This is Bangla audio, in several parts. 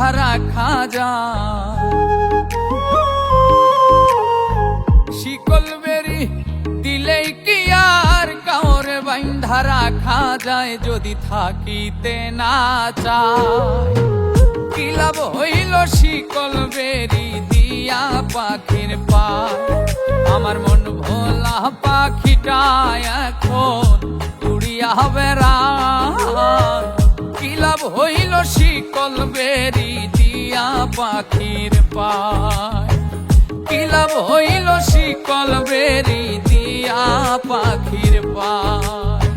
বাইন্ধা রাখা যায়। শিকল বেরি দিলেই কি আর কাউরে বাইন্ধা রাখা যায়, যদি থাকিতে না চায়। কি লাভ হইল শিকল বেরি দিয়া পাখির পায়, আমার মন ভোলা পাখিটা এখন উড়িয়া বেড়ায়। কি লাভ হইল শিকল বেরি দিয়া পাখির পায়, কি লাভ হইল শিকল বেরি দিয়া পাখির পায়।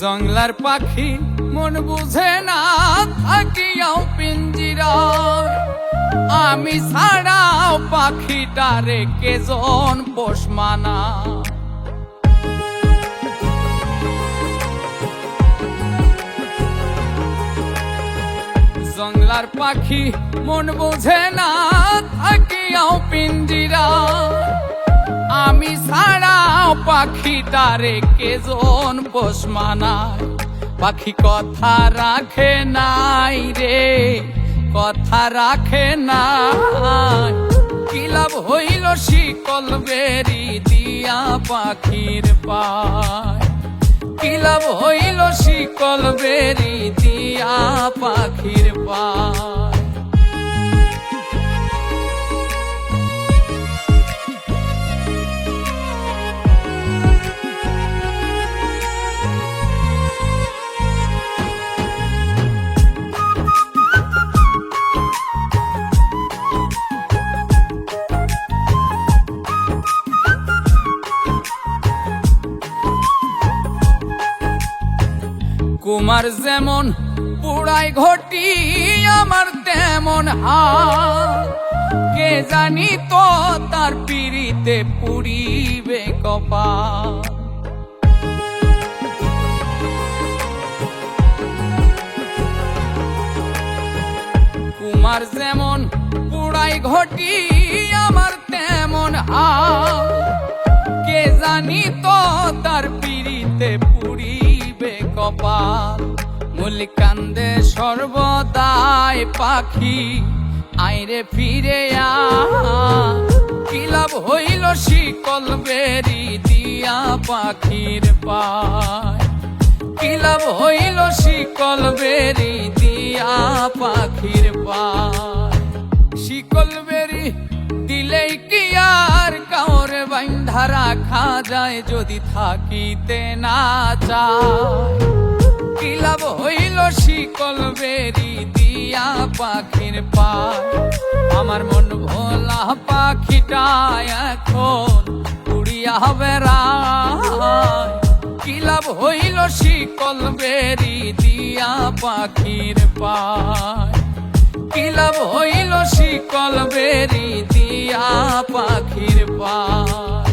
জংলার পাখি মন বুঝে না থাকিয়াও পিঞ্জিরায়, আমি ছাড়াও পাখিটারে কেজন পোষ মানা। জংলার পাখি মন বুঝে না থাকিয়াও পিঞ্জিরায়, আমি ছাড়াও পাখিটারে কেজন পোষ মানায়। পাখি কথা রাখে নাই রে, কথা রাখে নাই। কি লাভ হইল শিকল বেরি দিয়া পাখির পায়, কি লাভ হইল শিকল বেরি দিয়া পাখির পায়। কুমার যেমন পুড়াই ঘটি আমার তেমন হাত, কে জানি তো তার পিড়িতে পুড়িবে কপাল। কুমার যেমন পুড়াই ঘটি আমার তেমন হাত, কে জানি তো তার পিড়িতে পুড়িবে কপাল। মুলিকান্দে সর্বদাই পাখি আইরে ফিরে আ, কি লাভ হইল শিকল বেরি দিয়া পাখির পায়, কি লাভ হইল শিকল বেরি দিয়া পাখির পায়। শিকল বেরি দিলেই কি আর কাউরে বাইন্ধা রাখা যায়, যদি থাকিতে না চায়। কি লাভ হইল শিকল বেরি দিয়া পাখির পায়, আমার মন ভোলা পাখিটা এখন উড়িয়া বেড়ায়। কি লাভ হইল শিকল বেরি দিয়া পাখির পায়, কি লাভ হইল শিকল বেরি দিয়া পাখির পায়,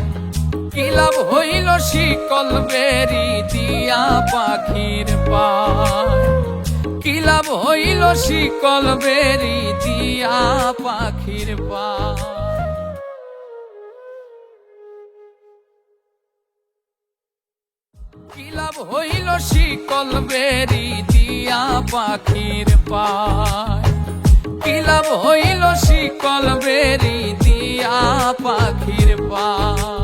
কি লাভ হইল শিকল বেরি দিয়া পাখির পায়, কি লাভ হইল শিকল বেরি দিয়া পাখির পায়। কি লাভ হইল শিকল বেরি দিয়া পাখির পায়, কি লাভ হইল শিকল বেরি দিয়া পাখির পায়।